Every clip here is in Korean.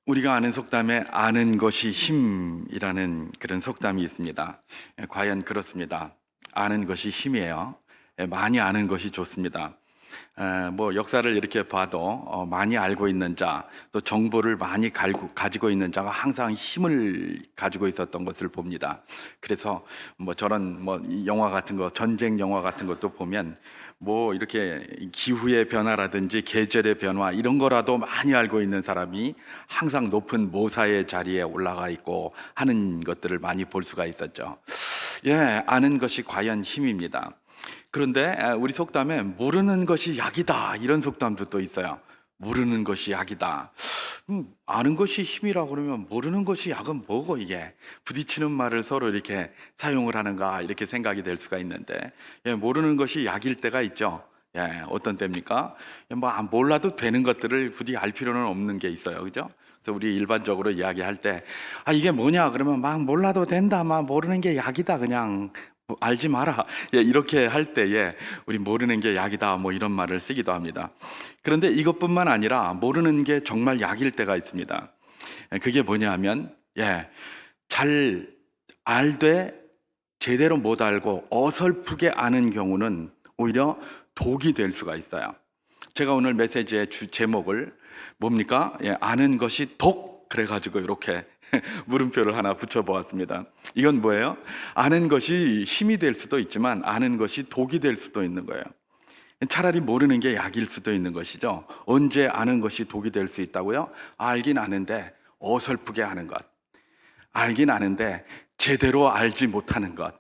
우리가 아는 속담에 아는 것이 힘이라는 그런 속담이 있습니다. 과연 그렇습니다. 아는 것이 힘이에요. 많이 아는 것이 좋습니다. 뭐 역사를 이렇게 봐도 많이 알고 있는 자, 또 정보를 많이 가지고 있는 자가 항상 힘을 가지고 있었던 것을 봅니다. 그래서 뭐 저런 뭐 영화 같은 거, 전쟁 영화 같은 것도 보면 뭐 이렇게 기후의 변화라든지 계절의 변화 이런 거라도 많이 알고 있는 사람이 항상 높은 모사의 자리에 올라가 있고 하는 것들을 많이 볼 수가 있었죠. 예, 아는 것이 과연 힘입니다. 그런데 우리 속담에 모르는 것이 약이다 이런 속담도 또 있어요. 모르는 것이 약이다. 아는 것이 힘이라 그러면 모르는 것이 약은 뭐고 이게 부딪히는 말을 서로 이렇게 사용을 하는가 이렇게 생각이 될 수가 있는데, 예, 모르는 것이 약일 때가 있죠. 예, 어떤 때입니까? 뭐 몰라도 되는 것들을 부디 알 필요는 없는 게 있어요, 그죠? 그래서 우리 일반적으로 이야기할 때 이게 뭐냐 그러면 막 몰라도 된다, 막 모르는 게 약이다, 그냥 뭐 알지 마라, 예, 이렇게 할 때에 우리 모르는 게 약이다 뭐 이런 말을 쓰기도 합니다. 그런데 이것뿐만 아니라 모르는 게 정말 약일 때가 있습니다. 예, 그게 뭐냐 하면, 예, 잘 알되 제대로 못 알고 어설프게 아는 경우는 오히려 독이 될 수가 있어요. 제가 오늘 메시지의 제목을 뭡니까? 예, 아는 것이 독, 그래가지고 이렇게 물음표를 하나 붙여보았습니다. 이건 뭐예요? 아는 것이 힘이 될 수도 있지만 아는 것이 독이 될 수도 있는 거예요. 차라리 모르는 게 약일 수도 있는 것이죠. 언제 아는 것이 독이 될 수 있다고요? 알긴 아는데 어설프게 아는 것, 알긴 아는데 제대로 알지 못하는 것,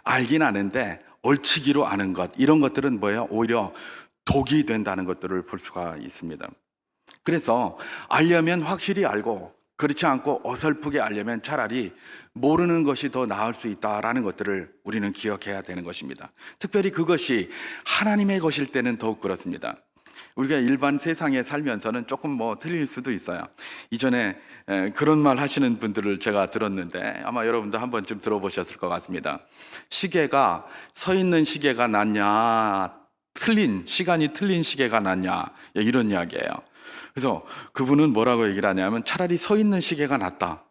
알긴 아는데 얼치기로 아는 것, 이런 것들은 뭐예요? 오히려 독이 된다는 것들을 볼 수가 있습니다. 그래서 알려면 확실히 알고, 그렇지 않고 어설프게 알려면 차라리 모르는 것이 더 나을 수 있다라는 것들을 우리는 기억해야 되는 것입니다. 특별히 그것이 하나님의 것일 때는 더욱 그렇습니다. 우리가 일반 세상에 살면서는 조금 뭐 틀릴 수도 있어요. 이전에 그런 말 하시는 분들을 제가 들었는데 아마 여러분도 한 번쯤 들어보셨을 것 같습니다. 시계가 서 있는 시계가 낫냐, 시간이 틀린 시계가 낫냐, 이런 이야기예요. 그래서 그분은 뭐라고 얘기를 하냐면 차라리 서 있는 시계가 낫다.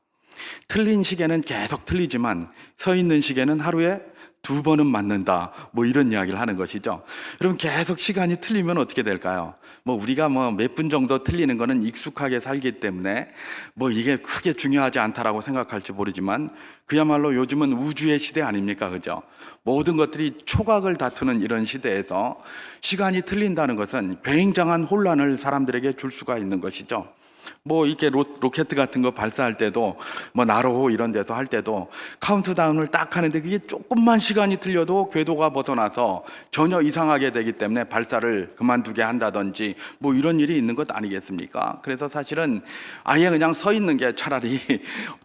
틀린 시계는 계속 틀리지만 서 있는 시계는 하루에 2번은 맞는다, 뭐 이런 이야기를 하는 것이죠. 여러분, 계속 시간이 틀리면 어떻게 될까요? 뭐 우리가 뭐 몇 분 정도 틀리는 거는 익숙하게 살기 때문에 뭐 이게 크게 중요하지 않다라고 생각할지 모르지만 그야말로 요즘은 우주의 시대 아닙니까, 그죠? 모든 것들이 초각을 다투는 이런 시대에서 시간이 틀린다는 것은 굉장한 혼란을 사람들에게 줄 수가 있는 것이죠. 뭐 이렇게 로켓 같은 거 발사할 때도 뭐 나로 이런 데서 할 때도 카운트다운을 딱 하는데 그게 조금만 시간이 틀려도 궤도가 벗어나서 전혀 이상하게 되기 때문에 발사를 그만두게 한다든지 뭐 이런 일이 있는 것 아니겠습니까? 그래서 사실은 아예 그냥 서 있는 게 차라리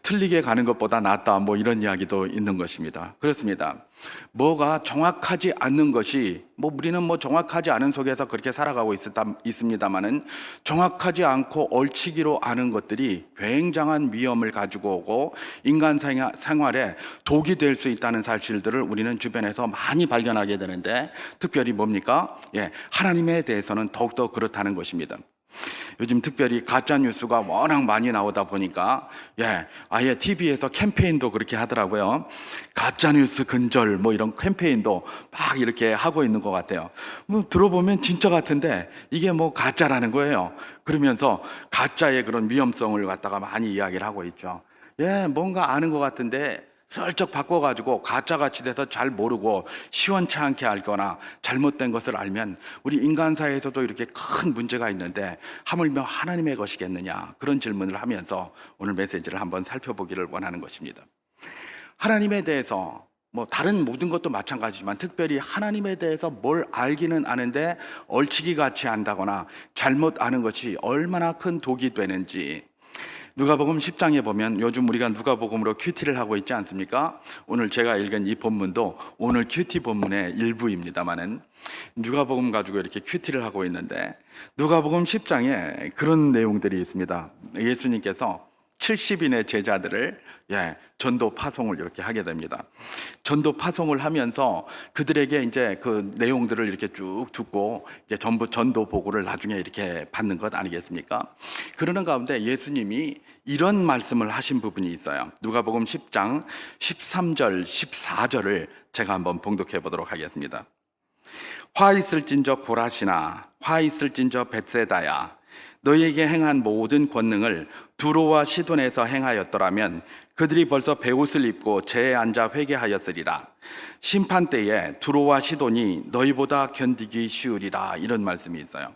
틀리게 가는 것보다 낫다, 뭐 이런 이야기도 있는 것입니다. 그렇습니다. 뭐가 정확하지 않는 것이, 뭐 우리는 뭐 정확하지 않은 속에서 그렇게 살아가고 있습니다만은 정확하지 않고 얼치기로 아는 것들이 굉장한 위험을 가지고 오고 인간 생활에 독이 될 수 있다는 사실들을 우리는 주변에서 많이 발견하게 되는데, 특별히 뭡니까? 예, 하나님에 대해서는 더욱더 그렇다는 것입니다. 요즘 특별히 가짜 뉴스가 워낙 많이 나오다 보니까, 예, 아예 TV에서 캠페인도 그렇게 하더라고요. 가짜 뉴스 근절 뭐 이런 캠페인도 막 이렇게 하고 있는 것 같아요. 뭐 들어보면 진짜 같은데 이게 뭐 가짜라는 거예요. 그러면서 가짜의 그런 위험성을 갖다가 많이 이야기를 하고 있죠. 예, 뭔가 아는 것 같은데 슬쩍 바꿔가지고 가짜같이 돼서 잘 모르고 시원찮게 알거나 잘못된 것을 알면 우리 인간사회에서도 이렇게 큰 문제가 있는데 하물며 하나님의 것이겠느냐, 그런 질문을 하면서 오늘 메시지를 한번 살펴보기를 원하는 것입니다. 하나님에 대해서 뭐 다른 모든 것도 마찬가지지만 특별히 하나님에 대해서 뭘 알기는 아는데 얼치기 같이 안다거나 잘못 아는 것이 얼마나 큰 독이 되는지, 누가복음 10장에 보면 요즘 우리가 누가복음으로 큐티를 하고 있지 않습니까? 오늘 제가 읽은 이 본문도 오늘 큐티 본문의 일부입니다만은 누가복음 가지고 이렇게 큐티를 하고 있는데, 누가복음 10장에 그런 내용들이 있습니다. 예수님께서 70인의 제자들을 전도 파송을 이렇게 하게 됩니다. 전도 파송을 하면서 그들에게 이제 그 내용들을 이렇게 쭉 듣고 이제 전부 전도 보고를 나중에 이렇게 받는 것 아니겠습니까? 그러는 가운데 예수님이 이런 말씀을 하신 부분이 있어요. 누가복음 10장 13절 14절을 제가 한번 봉독해 보도록 하겠습니다. 화 있을진저 고라시나 화 있을진저 벳세다야 너희에게 행한 모든 권능을 두로와 시돈에서 행하였더라면 그들이 벌써 베옷을 입고 재에 앉아 회개하였으리라. 심판 때에 두로와 시돈이 너희보다 견디기 쉬우리라. 이런 말씀이 있어요.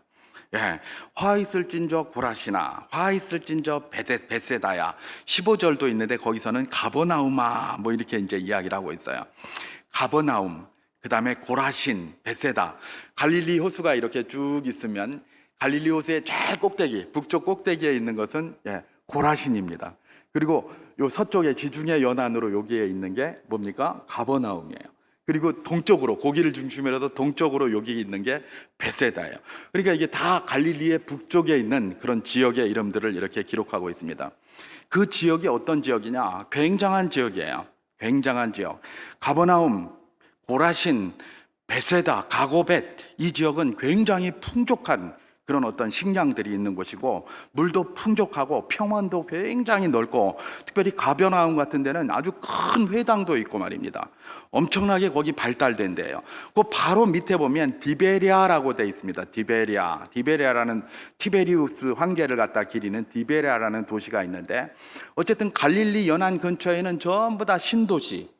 화 있을진저 고라시나 화 있을진저 벳세다야 15절도 있는데 거기서는 가버나움아 뭐 이렇게 이제 이야기를 하고 있어요. 가버나움, 그 다음에 고라신, 벳세다. 갈릴리 호수가 이렇게 쭉 있으면 갈릴리 호수의 제일 꼭대기, 북쪽 꼭대기에 있는 것은 고라신입니다. 그리고 요 서쪽에 지중해 연안으로 여기에 있는 게 뭡니까? 가버나움이에요. 그리고 동쪽으로, 고기를 중심으로 동쪽으로 여기 있는 게 벳세다예요. 그러니까 이게 다 갈릴리의 북쪽에 있는 그런 지역의 이름들을 이렇게 기록하고 있습니다. 그 지역이 어떤 지역이냐? 굉장한 지역이에요. 굉장한 지역. 가버나움, 고라신, 벳세다, 가고벳, 이 지역은 굉장히 풍족한 그런 어떤 식량들이 있는 곳이고 물도 풍족하고 평원도 굉장히 넓고 특별히 가버나움 같은 데는 아주 큰 회당도 있고 말입니다. 엄청나게 거기 발달된 데예요. 그 바로 밑에 보면 디베리아라고 돼 있습니다. 디베리아라는 티베리우스 황제를 갖다 기리는 디베리아라는 도시가 있는데 어쨌든 갈릴리 연안 근처에는 전부 다 신도시,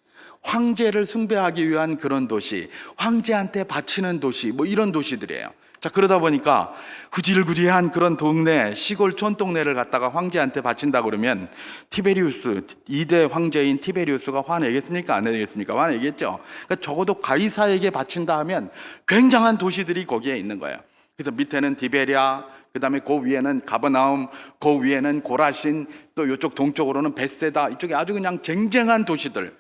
황제를 숭배하기 위한 그런 도시, 황제한테 바치는 도시, 뭐 이런 도시들이에요. 자, 그러다 보니까 구질구질한 그런 동네, 시골 촌동네를 갖다가 황제한테 바친다 그러면 티베리우스, 2대 황제인 티베리우스가 화내겠습니까? 안 내겠습니까? 화내겠죠. 그러니까 적어도 가이사에게 바친다 하면 굉장한 도시들이 거기에 있는 거예요. 그래서 밑에는 디베리아, 그 다음에 그 위에는 가버나움, 그 위에는 고라신, 또 이쪽 동쪽으로는 벳세다, 이쪽에 아주 그냥 쟁쟁한 도시들,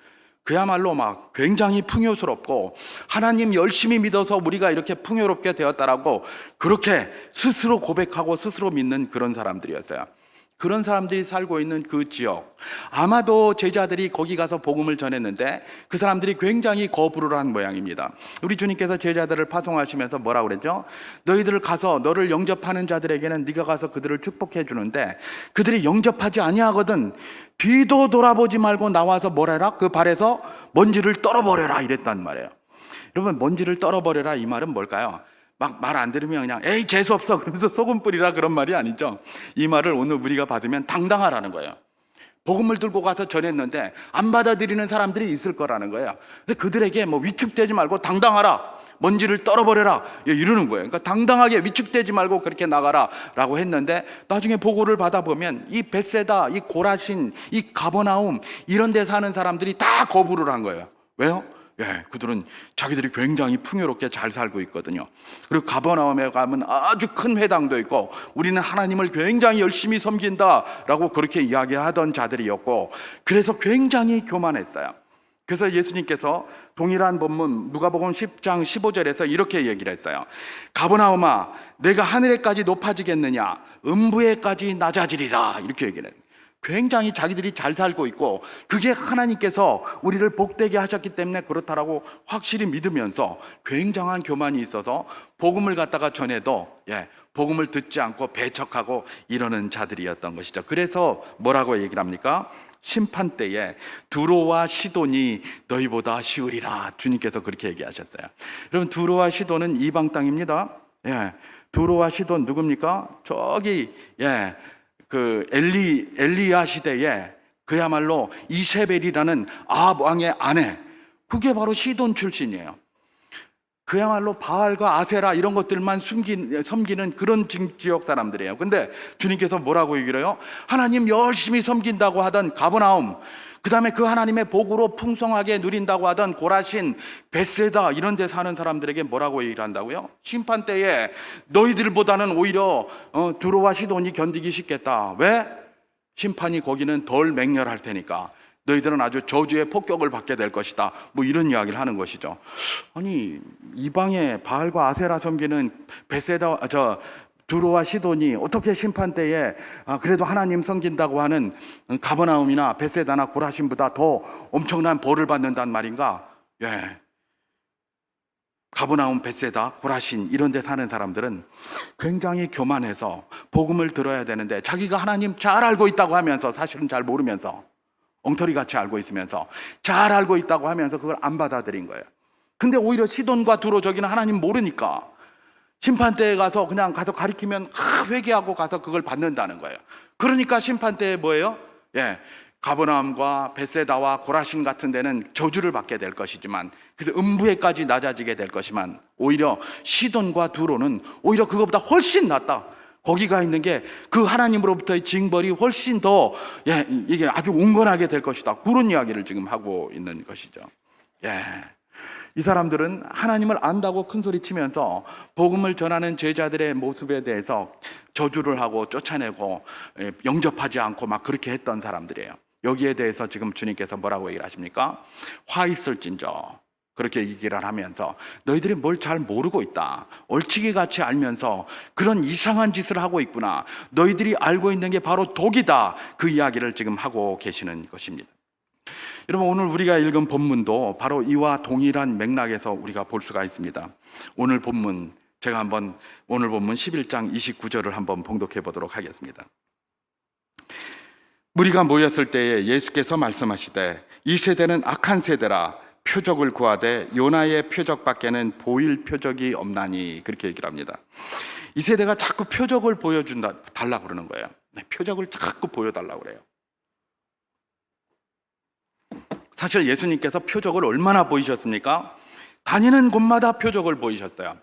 그야말로 막 굉장히 풍요스럽고 하나님 열심히 믿어서 우리가 이렇게 풍요롭게 되었다라고 그렇게 스스로 고백하고 스스로 믿는 그런 사람들이었어요. 그런 사람들이 살고 있는 그 지역, 아마도 제자들이 거기 가서 복음을 전했는데 그 사람들이 굉장히 거부를 한 모양입니다. 우리 주님께서 제자들을 파송하시면서 뭐라고 그랬죠? 너희들 가서 너를 영접하는 자들에게는 네가 가서 그들을 축복해 주는데 그들이 영접하지 아니하거든 뒤도 돌아보지 말고 나와서 뭐래라? 그 발에서 먼지를 떨어버려라 이랬단 말이에요. 여러분, 먼지를 떨어버려라 이 말은 뭘까요? 막 말 안 들으면 그냥 에이 재수없어 그러면서 소금 뿌리라 그런 말이 아니죠. 이 말을 오늘 우리가 받으면 당당하라는 거예요. 복음을 들고 가서 전했는데 안 받아들이는 사람들이 있을 거라는 거예요. 근데 그들에게 뭐 위축되지 말고 당당하라, 먼지를 떨어버려라 이러는 거예요. 그러니까 당당하게 위축되지 말고 그렇게 나가라 라고 했는데 나중에 보고를 받아보면 이 벳세다, 이 고라신, 이 가버나움 이런 데 사는 사람들이 다 거부를 한 거예요. 왜요? 그들은 자기들이 굉장히 풍요롭게 잘 살고 있거든요. 그리고 가버나움에 가면 아주 큰 회당도 있고 우리는 하나님을 굉장히 열심히 섬긴다라고 그렇게 이야기하던 자들이었고 그래서 굉장히 교만했어요. 그래서 예수님께서 동일한 본문 누가복음 10장 15절에서 이렇게 얘기를 했어요. 가버나움아 내가 하늘에까지 높아지겠느냐 음부에까지 낮아지리라 이렇게 얘기를 해요. 굉장히 자기들이 잘 살고 있고 그게 하나님께서 우리를 복되게 하셨기 때문에 그렇다라고 확실히 믿으면서 굉장한 교만이 있어서 복음을 갖다가 전해도 복음을 듣지 않고 배척하고 이러는 자들이었던 것이죠. 그래서 뭐라고 얘기를 합니까? 심판 때에 두로와 시돈이 너희보다 쉬우리라 주님께서 그렇게 얘기하셨어요. 여러분, 두로와 시돈은 이방 땅입니다. 두로와 시돈 누굽니까? 저기 그 엘리야 시대에 그야말로 이세벨이라는 아합 왕의 아내, 그게 바로 시돈 출신이에요. 그야말로 바알과 아세라 이런 것들만 섬기는 그런 지역 사람들이에요. 근데 주님께서 뭐라고 얘기를 해요? 하나님 열심히 섬긴다고 하던 가버나움, 그 다음에 그 하나님의 복으로 풍성하게 누린다고 하던 고라신, 벳세다 이런 데 사는 사람들에게 뭐라고 얘기를 한다고요? 심판 때에 너희들보다는 오히려 두로와 시돈이 견디기 쉽겠다. 왜? 심판이 거기는 덜 맹렬할 테니까 너희들은 아주 저주의 폭격을 받게 될 것이다. 뭐 이런 이야기를 하는 것이죠. 아니, 이방에 바알과 아세라 섬기는 두로와 시돈이 어떻게 심판 때에 그래도 하나님 섬긴다고 하는 가버나움이나 벳세다나 고라신보다 더 엄청난 벌을 받는단 말인가? 예. 가버나움, 벳세다, 고라신 이런 데 사는 사람들은 굉장히 교만해서 복음을 들어야 되는데 자기가 하나님 잘 알고 있다고 하면서 사실은 잘 모르면서 엉터리같이 알고 있으면서 잘 알고 있다고 하면서 그걸 안 받아들인 거예요. 근데 오히려 시돈과 두로 저기는 하나님 모르니까 심판대에 가서 그냥 가서 가리키면 회개하고 가서 그걸 받는다는 거예요. 그러니까 심판대에 뭐예요? 예, 가버나움과 벳세다와 고라신 같은 데는 저주를 받게 될 것이지만, 그래서 음부에까지 낮아지게 될 것이지만, 오히려 시돈과 두로는 오히려 그것보다 훨씬 낫다. 거기가 있는 게 그 하나님으로부터의 징벌이 훨씬 더 이게 아주 온건하게 될 것이다. 그런 이야기를 지금 하고 있는 것이죠. 이 사람들은 하나님을 안다고 큰 소리 치면서 복음을 전하는 제자들의 모습에 대해서 저주를 하고 쫓아내고 영접하지 않고 막 그렇게 했던 사람들이에요. 여기에 대해서 지금 주님께서 뭐라고 얘기를 하십니까? 화 있을진저, 그렇게 얘기를 하면서 너희들이 뭘 잘 모르고 있다, 얼치기같이 알면서 그런 이상한 짓을 하고 있구나, 너희들이 알고 있는 게 바로 독이다, 그 이야기를 지금 하고 계시는 것입니다. 여러분, 오늘 우리가 읽은 본문도 바로 이와 동일한 맥락에서 우리가 볼 수가 있습니다. 오늘 본문, 제가 한번 오늘 본문 11장 29절을 한번 봉독해 보도록 하겠습니다. 무리가 모였을 때에 예수께서 말씀하시되 이 세대는 악한 세대라, 표적을 구하되 요나의 표적밖에는 보일 표적이 없나니, 그렇게 얘기를 합니다. 이 세대가 자꾸 표적을 보여준다 달라고 그러는 거예요. 표적을 자꾸 보여달라고 그래요. 사실 예수님께서 표적을 얼마나 보이셨습니까? 다니는 곳마다 표적을 보이셨어요.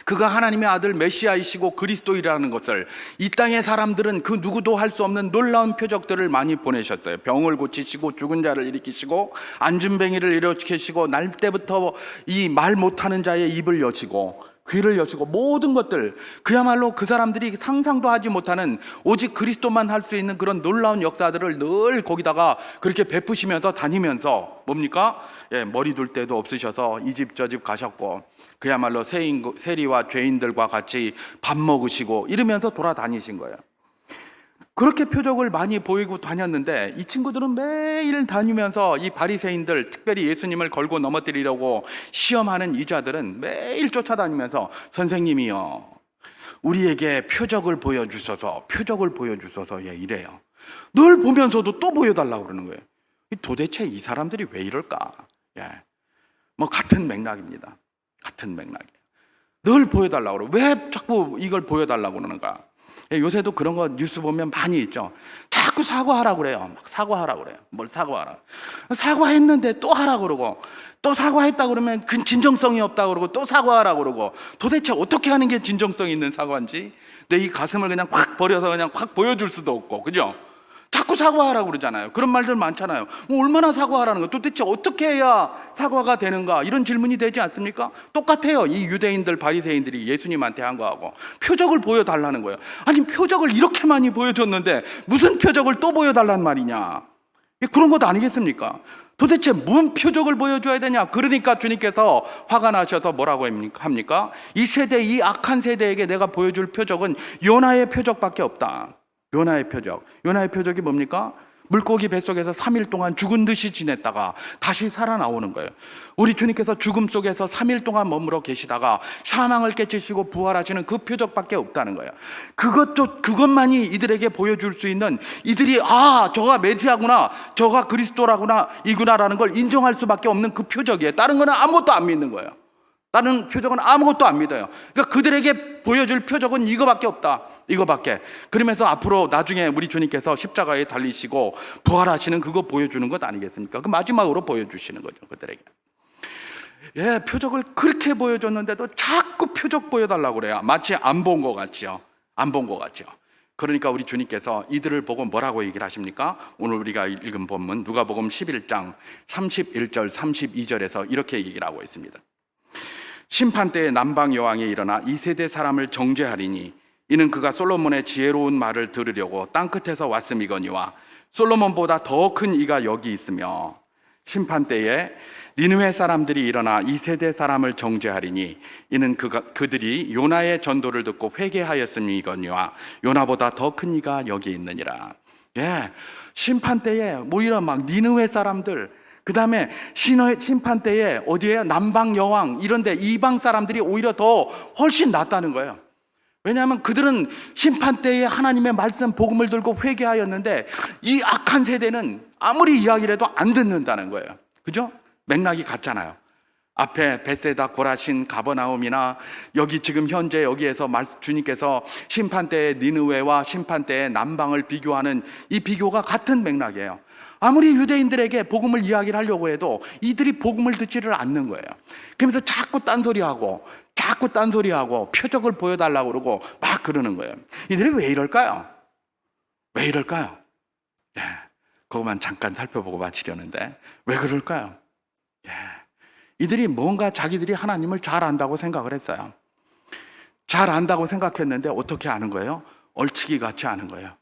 그가 하나님의 아들 메시아이시고 그리스도이라는 것을 이 땅의 사람들은 그 누구도 할 수 없는 놀라운 표적들을 많이 보내셨어요. 병을 고치시고 죽은 자를 일으키시고 안진뱅이를 일으키시고 날 때부터 이 말 못하는 자의 입을 여시고 귀를 여시고 모든 것들, 그야말로 그 사람들이 상상도 하지 못하는 오직 그리스도만 할 수 있는 그런 놀라운 역사들을 늘 거기다가 그렇게 베푸시면서 다니면서 뭡니까? 머리 둘 데도 없으셔서 이 집 저 집 가셨고 그야말로 세리와 죄인들과 같이 밥 먹으시고 이러면서 돌아다니신 거예요. 그렇게 표적을 많이 보이고 다녔는데 이 친구들은 매일 다니면서 이 바리새인들, 특별히 예수님을 걸고 넘어뜨리려고 시험하는 이자들은 매일 쫓아다니면서 선생님이요, 우리에게 표적을 보여주소서, 표적을 보여주소서, 이래요. 늘 보면서도 또 보여달라고 그러는 거예요. 도대체 이 사람들이 왜 이럴까? 뭐 같은 맥락입니다. 같은 맥락이에요. 늘 보여달라고 그래요. 왜 자꾸 이걸 보여달라고 그러는가? 요새도 그런 거 뉴스 보면 많이 있죠. 자꾸 사과하라고 그래요. 막 사과하라고 그래요. 뭘 사과하라? 사과했는데 또 하라고 그러고, 또 사과했다 그러면 그 진정성이 없다 그러고 또 사과하라고 그러고, 도대체 어떻게 하는 게 진정성 있는 사과인지 내 이 가슴을 그냥 확 버려서 그냥 확 보여줄 수도 없고, 그죠? 자꾸 사과하라고 그러잖아요. 그런 말들 많잖아요. 얼마나 사과하라는 거, 도대체 어떻게 해야 사과가 되는가, 이런 질문이 되지 않습니까? 똑같아요. 이 유대인들, 바리새인들이 예수님한테 한 거하고 표적을 보여달라는 거예요. 아니, 표적을 이렇게 많이 보여줬는데 무슨 표적을 또 보여달란 말이냐, 그런 것도 아니겠습니까? 도대체 무슨 표적을 보여줘야 되냐? 그러니까 주님께서 화가 나셔서 뭐라고 합니까? 이 세대, 이 악한 세대에게 내가 보여줄 표적은 요나의 표적밖에 없다. 요나의 표적. 요나의 표적이 뭡니까? 물고기 뱃속에서 3일 동안 죽은 듯이 지냈다가 다시 살아나오는 거예요. 우리 주님께서 죽음 속에서 3일 동안 머물러 계시다가 사망을 깨치시고 부활하시는 그 표적밖에 없다는 거예요. 그것만이 이들에게 보여줄 수 있는, 이들이 저가 메시아구나, 저가 그리스도라구나, 이구나라는 걸 인정할 수밖에 없는 그 표적이에요. 다른 거는 아무것도 안 믿는 거예요. 다른 표적은 아무것도 안 믿어요. 그러니까 그들에게 보여줄 표적은 이거밖에 없다. 이거밖에. 그러면서 앞으로 나중에 우리 주님께서 십자가에 달리시고 부활하시는 그거 보여주는 것 아니겠습니까? 그 마지막으로 보여주시는 거죠, 그들에게. 표적을 그렇게 보여줬는데도 자꾸 표적 보여달라고 그래요. 마치 안 본 것 같죠. 안 본 것 같죠. 그러니까 우리 주님께서 이들을 보고 뭐라고 얘기를 하십니까? 오늘 우리가 읽은 본문 누가복음 11장 31절 32절에서 이렇게 얘기를 하고 있습니다. 심판 때에 남방 여왕이 일어나 이 세대 사람을 정죄하리니 이는 그가 솔로몬의 지혜로운 말을 들으려고 땅끝에서 왔음이거니와 솔로몬보다 더 큰 이가 여기 있으며, 심판 때에 니느웨 사람들이 일어나 이 세대 사람을 정죄하리니 이는 그들이 요나의 전도를 듣고 회개하였음이거니와 요나보다 더 큰 이가 여기 있느니라. 예, 심판 때에 오히려 막 니느웨 사람들, 그 다음에 심판 때에 어디에 남방 여왕 이런데 이방 사람들이 오히려 더 훨씬 낫다는 거예요. 왜냐하면 그들은 심판 때에 하나님의 말씀 복음을 들고 회개하였는데 이 악한 세대는 아무리 이야기를 해도 안 듣는다는 거예요. 그죠? 맥락이 같잖아요. 앞에 베세다, 고라신, 가버나움이나 여기 지금 현재 여기에서 주님께서 심판 때의 니느웨와 심판 때의 남방을 비교하는 이 비교가 같은 맥락이에요. 아무리 유대인들에게 복음을 이야기를 하려고 해도 이들이 복음을 듣지를 않는 거예요. 그러면서 자꾸 딴소리하고 표적을 보여달라고 그러고 막 그러는 거예요. 이들이 왜 이럴까요? 왜 이럴까요? 예, 그것만 잠깐 살펴보고 마치려는데 왜 그럴까요? 예, 이들이 뭔가 자기들이 하나님을 잘 안다고 생각을 했어요. 잘 안다고 생각했는데 어떻게 아는 거예요? 얼치기 같이 아는 거예요.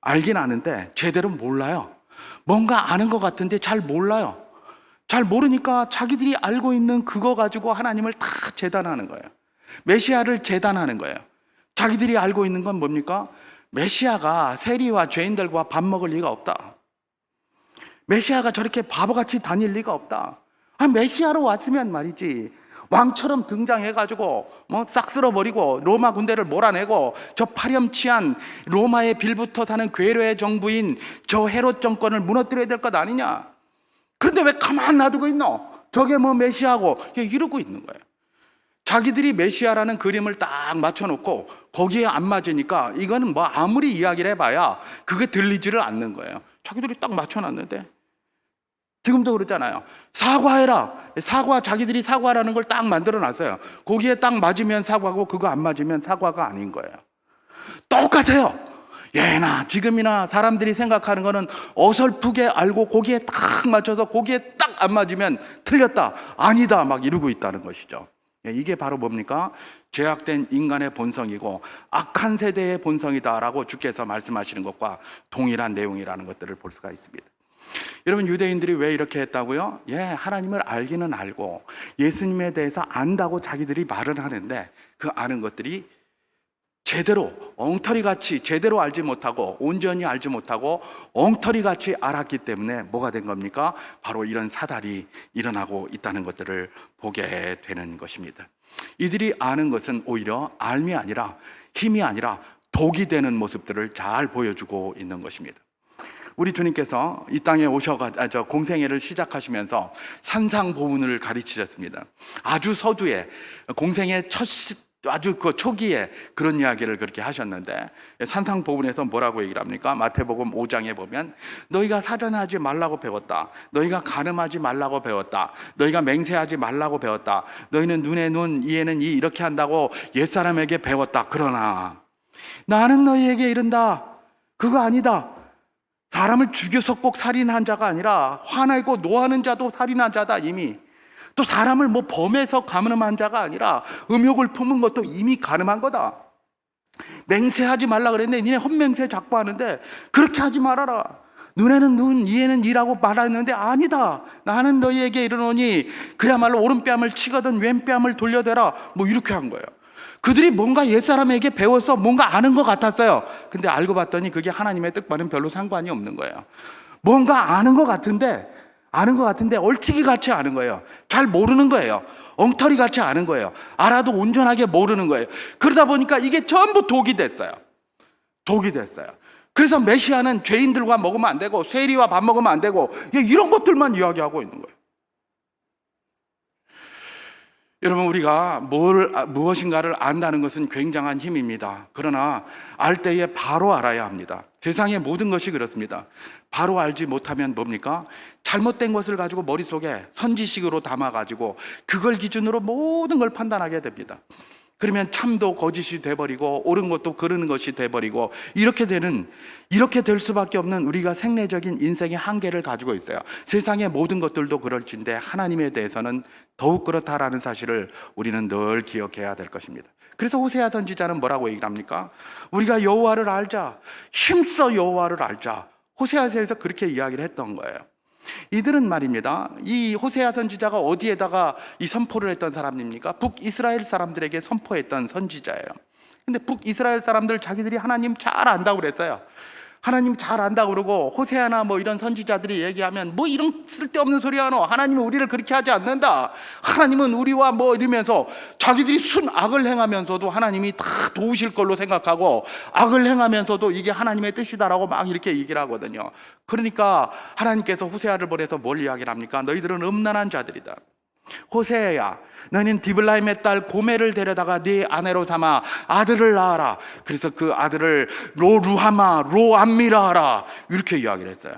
알긴 아는데 제대로 몰라요. 뭔가 아는 것 같은데 잘 몰라요. 잘 모르니까 자기들이 알고 있는 그거 가지고 하나님을 다 재단하는 거예요. 메시아를 재단하는 거예요. 자기들이 알고 있는 건 뭡니까? 메시아가 세리와 죄인들과 밥 먹을 리가 없다. 메시아가 저렇게 바보같이 다닐 리가 없다. 메시아로 왔으면 말이지 왕처럼 등장해가지고 싹 쓸어버리고 로마 군대를 몰아내고 저 파렴치한 로마의 빌부터 사는 괴뢰의 정부인 저 헤롯 정권을 무너뜨려야 될 것 아니냐. 그런데 왜 가만 놔두고 있노? 저게 메시아고 이러고 있는 거예요. 자기들이 메시아라는 그림을 딱 맞춰놓고 거기에 안 맞으니까 이거는 아무리 이야기를 해봐야 그게 들리지를 않는 거예요. 자기들이 딱 맞춰놨는데 지금도 그러잖아요. 사과해라. 자기들이 사과라는 걸 딱 만들어놨어요. 거기에 딱 맞으면 사과고 그거 안 맞으면 사과가 아닌 거예요. 똑같아요. 예나 지금이나 사람들이 생각하는 거는 어설프게 알고 거기에 딱 맞춰서 거기에 딱 안 맞으면 틀렸다, 아니다 막 이러고 있다는 것이죠. 이게 바로 뭡니까? 죄악된 인간의 본성이고 악한 세대의 본성이다라고 주께서 말씀하시는 것과 동일한 내용이라는 것들을 볼 수가 있습니다. 여러분, 유대인들이 왜 이렇게 했다고요? 하나님을 알기는 알고 예수님에 대해서 안다고 자기들이 말을 하는데 그 아는 것들이 제대로 엉터리같이 제대로 알지 못하고 온전히 알지 못하고 엉터리같이 알았기 때문에 뭐가 된 겁니까? 바로 이런 사달이 일어나고 있다는 것들을 보게 되는 것입니다. 이들이 아는 것은 오히려 알미 아니라 힘이 아니라 독이 되는 모습들을 잘 보여주고 있는 것입니다. 우리 주님께서 이 땅에 오셔가지고 공생애를 시작하시면서 산상보훈을 가르치셨습니다. 아주 서두에 공생애 아주 그 초기에 그런 이야기를 그렇게 하셨는데 산상보훈에서 뭐라고 얘기를 합니까? 마태복음 5장에 보면 너희가 살인하지 말라고 배웠다. 너희가 간음하지 말라고 배웠다. 너희가 맹세하지 말라고 배웠다. 너희는 눈에 눈, 이에는 이 이렇게 한다고 옛사람에게 배웠다. 그러나 나는 너희에게 이른다. 그거 아니다. 사람을 죽여서 꼭 살인한 자가 아니라 화나고 노하는 자도 살인한 자다. 이미 또 사람을 범해서 간음한 자가 아니라 음욕을 품은 것도 이미 간음한 거다. 맹세하지 말라 그랬는데 니네 헛맹세 자꾸 하는데 그렇게 하지 말아라. 눈에는 눈, 이에는 이라고 말하는데 아니다. 나는 너희에게 이르노니 그야말로 오른뺨을 치거든 왼뺨을 돌려대라. 이렇게 한 거예요. 그들이 뭔가 옛사람에게 배워서 뭔가 아는 것 같았어요. 근데 알고 봤더니 그게 하나님의 뜻과는 별로 상관이 없는 거예요. 뭔가 아는 것 같은데 얼치기 같이 아는 거예요. 잘 모르는 거예요. 엉터리 같이 아는 거예요. 알아도 온전하게 모르는 거예요. 그러다 보니까 이게 전부 독이 됐어요. 그래서 메시아는 죄인들과 먹으면 안 되고 세리와 밥 먹으면 안 되고 이런 것들만 이야기하고 있는 거예요. 여러분, 우리가 무엇인가를 안다는 것은 굉장한 힘입니다. 그러나 알 때에 바로 알아야 합니다. 세상의 모든 것이 그렇습니다. 바로 알지 못하면 뭡니까? 잘못된 것을 가지고 머릿속에 선지식으로 담아가지고 그걸 기준으로 모든 걸 판단하게 됩니다. 그러면 참도 거짓이 돼버리고 옳은 것도 그르는 것이 돼버리고 이렇게 될 수밖에 없는 우리가 생리적인 인생의 한계를 가지고 있어요. 세상의 모든 것들도 그럴진데 하나님에 대해서는 더욱 그렇다라는 사실을 우리는 늘 기억해야 될 것입니다. 그래서 호세아 선지자는 뭐라고 얘기를 합니까? 우리가 여호와를 알자, 힘써 여호와를 알자. 호세아서에서 그렇게 이야기를 했던 거예요. 이들은 말입니다, 이 호세아 선지자가 어디에다가 이 선포를 했던 사람입니까? 북이스라엘 사람들에게 선포했던 선지자예요. 근데 북이스라엘 사람들 자기들이 하나님 잘 안다고 그랬어요. 하나님 잘 안다고 그러고, 호세아나 뭐 이런 선지자들이 얘기하면 뭐 이런 쓸데없는 소리 하노, 하나님은 우리를 그렇게 하지 않는다, 하나님은 우리와 뭐 이러면서 자기들이 순악을 행하면서도 하나님이 다 도우실 걸로 생각하고, 악을 행하면서도 이게 하나님의 뜻이다라고 막 이렇게 얘기를 하거든요. 그러니까 하나님께서 호세아를 보내서 뭘 이야기를 합니까? 너희들은 음란한 자들이다. 호세아야, 너는 디블라임의 딸 고멜을 데려다가 네 아내로 삼아 아들을 낳아라. 그래서 그 아들을 로루하마 로암미라 하라, 이렇게 이야기를 했어요.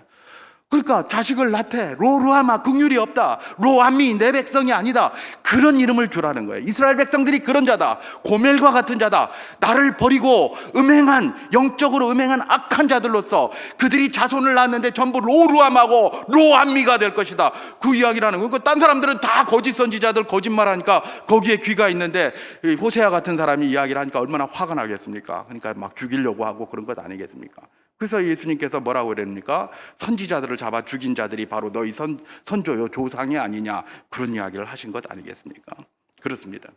그러니까 자식을 낳되 로루하마, 긍휼이 없다, 로암미, 내 백성이 아니다, 그런 이름을 주라는 거예요. 이스라엘 백성들이 그런 자다, 고멜과 같은 자다, 나를 버리고 음행한, 영적으로 음행한 악한 자들로서 그들이 자손을 낳았는데 전부 로루함하고 로암미가 될 것이다, 그 이야기라는 거예요. 그러니까 딴 사람들은 다 거짓 선지자들 거짓말하니까 거기에 귀가 있는데, 호세아 같은 사람이 이야기를 하니까 얼마나 화가 나겠습니까? 그러니까 막 죽이려고 하고 그런 것 아니겠습니까? 그래서 예수님께서 뭐라고 그랬습니까? 선지자들을 잡아 죽인 자들이 바로 너희 선조요 조상이 아니냐, 그런 이야기를 하신 것 아니겠습니까? 그렇습니다.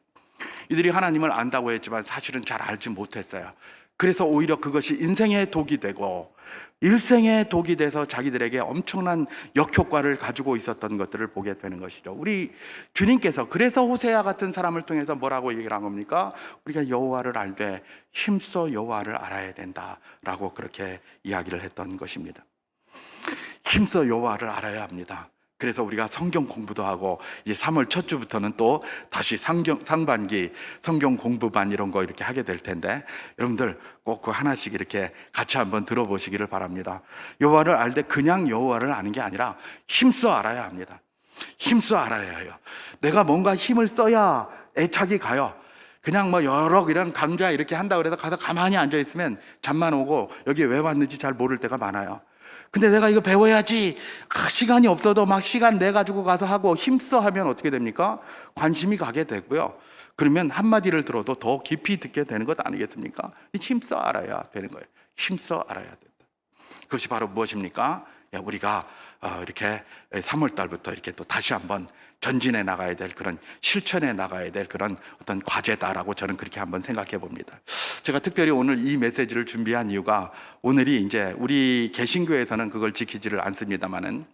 이들이 하나님을 안다고 했지만 사실은 잘 알지 못했어요. 그래서 오히려 그것이 인생의 독이 되고 일생의 독이 돼서 자기들에게 엄청난 역효과를 가지고 있었던 것들을 보게 되는 것이죠. 우리 주님께서 그래서 호세아 같은 사람을 통해서 뭐라고 얘기를 한 겁니까? 우리가 여호와를 알되 힘써 여호와를 알아야 된다라고 그렇게 이야기를 했던 것입니다. 힘써 여호와를 알아야 합니다. 그래서 우리가 성경 공부도 하고, 이제 3월 첫 주부터는 또 다시 상반기 성경 공부반 이런 거 이렇게 하게 될 텐데, 여러분들 꼭 그 하나씩 이렇게 같이 한번 들어보시기를 바랍니다. 여호와를 알되 그냥 여호와를 아는 게 아니라 힘써 알아야 합니다. 힘써 알아야 해요. 내가 뭔가 힘을 써야 애착이 가요. 그냥 뭐 여러 이런 강좌 이렇게 한다고 해서 가서 가만히 앉아 있으면 잠만 오고 여기에 왜 왔는지 잘 모를 때가 많아요. 근데 내가 이거 배워야지, 시간이 없어도 막 시간 내 가지고 가서 하고 힘써 하면 어떻게 됩니까? 관심이 가게 되고요. 그러면 한마디를 들어도 더 깊이 듣게 되는 것 아니겠습니까? 힘써 알아야 되는 거예요. 힘써 알아야 된다. 그것이 바로 무엇입니까? 우리가 이렇게 3월 달부터 이렇게 또 다시 한번 전진해 나가야 될, 그런 실천해 나가야 될 그런 어떤 과제다라고 저는 그렇게 한번 생각해 봅니다. 제가 특별히 오늘 이 메시지를 준비한 이유가, 오늘이 이제 우리 개신교에서는 그걸 지키지를 않습니다만은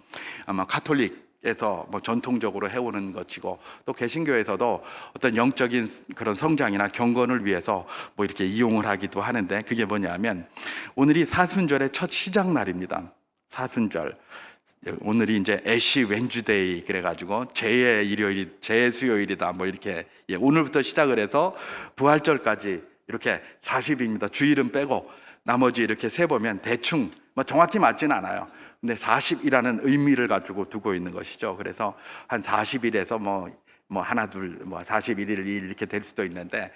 아마 가톨릭에서 뭐 전통적으로 해오는 것이고, 또 개신교에서도 어떤 영적인 그런 성장이나 경건을 위해서 뭐 이렇게 이용을 하기도 하는데, 그게 뭐냐면 오늘이 사순절의 첫 시작 날입니다. 사순절. 오늘이 이제 애쉬 웬주데이 그래가지고 제의 일요일, 제의 수요일이다 뭐 이렇게, 오늘부터 시작을 해서 부활절까지 이렇게 40일입니다. 주일은 빼고 나머지 이렇게 세보면 대충 뭐 정확히 맞지는 않아요. 근데 40이라는 의미를 가지고 두고 있는 것이죠. 그래서 한 40일에서 뭐 하나 둘 뭐 41일 이렇게 될 수도 있는데,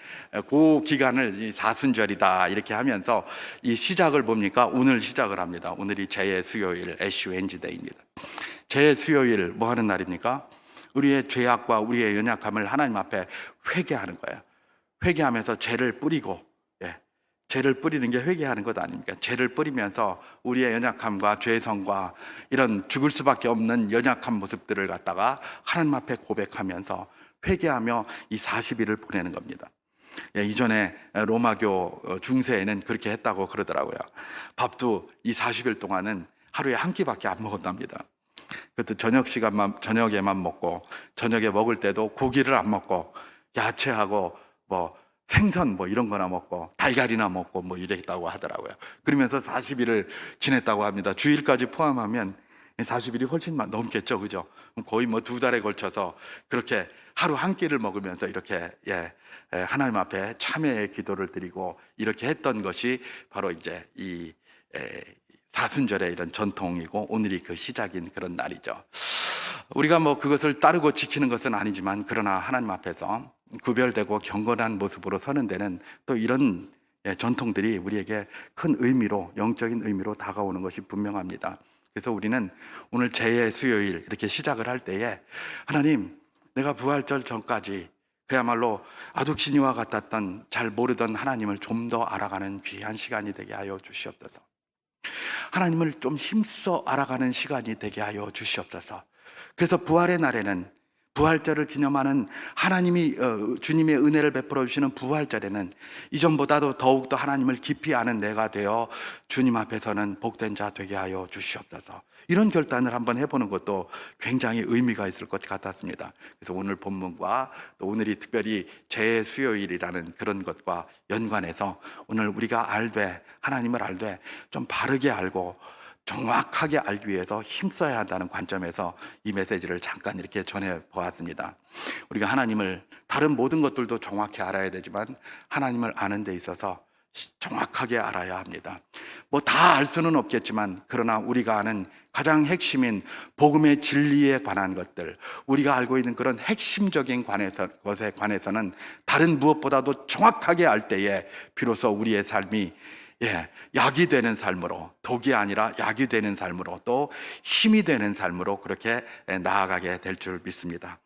그 기간을 이 사순절이다 이렇게 하면서 이 시작을 뭡니까? 오늘 시작을 합니다. 오늘이 제의 수요일, 애쉬 웬즈데이입니다. 제의 수요일 뭐 하는 날입니까? 우리의 죄악과 우리의 연약함을 하나님 앞에 회개하는 거예요. 회개하면서 죄를 뿌리고, 죄를 뿌리는 게 회개하는 것 아닙니까? 죄를 뿌리면서 우리의 연약함과 죄성과 이런 죽을 수밖에 없는 연약한 모습들을 갖다가 하나님 앞에 고백하면서 회개하며 이 40일을 보내는 겁니다. 이전에 로마교 중세에는 그렇게 했다고 그러더라고요. 밥도 이 40일 동안은 하루에 한 끼밖에 안 먹었답니다. 그것도 저녁에만 먹고, 저녁에 먹을 때도 고기를 안 먹고 야채하고 뭐 생선 뭐 이런 거나 먹고 달걀이나 먹고 뭐 이랬다고 하더라고요. 그러면서 40일을 지냈다고 합니다. 주일까지 포함하면 40일이 훨씬 넘겠죠, 그죠? 거의 뭐 2달에 걸쳐서 그렇게 하루 한 끼를 먹으면서 이렇게 하나님 앞에 참회의 기도를 드리고 이렇게 했던 것이 바로 이제 이 사순절의 이런 전통이고, 오늘이 그 시작인 그런 날이죠. 우리가 뭐 그것을 따르고 지키는 것은 아니지만, 그러나 하나님 앞에서 구별되고 경건한 모습으로 서는 데는 또 이런 전통들이 우리에게 큰 의미로, 영적인 의미로 다가오는 것이 분명합니다. 그래서 우리는 오늘 제의 수요일 이렇게 시작을 할 때에, 하나님, 내가 부활절 전까지 그야말로 아둑시니와 같았던, 잘 모르던 하나님을 좀 더 알아가는 귀한 시간이 되게 하여 주시옵소서. 하나님을 좀 힘써 알아가는 시간이 되게 하여 주시옵소서. 그래서 부활의 날에는, 부활절을 기념하는 하나님이 주님의 은혜를 베풀어 주시는 부활절에는 이전보다도 더욱더 하나님을 깊이 아는 내가 되어 주님 앞에서는 복된 자 되게 하여 주시옵소서. 이런 결단을 한번 해보는 것도 굉장히 의미가 있을 것 같았습니다. 그래서 오늘 본문과 또 오늘이 특별히 재수요일이라는 그런 것과 연관해서 오늘 우리가 알되, 하나님을 알되 좀 바르게 알고 정확하게 알기 위해서 힘써야 한다는 관점에서 이 메시지를 잠깐 이렇게 전해 보았습니다. 우리가 하나님을, 다른 모든 것들도 정확히 알아야 되지만 하나님을 아는 데 있어서 정확하게 알아야 합니다. 뭐 다 알 수는 없겠지만, 그러나 우리가 아는 가장 핵심인 복음의 진리에 관한 것들, 우리가 알고 있는 그런 핵심적인 것에 관해서는 다른 무엇보다도 정확하게 알 때에 비로소 우리의 삶이 약이 되는 삶으로, 독이 아니라 약이 되는 삶으로, 또 힘이 되는 삶으로 그렇게 나아가게 될 줄 믿습니다.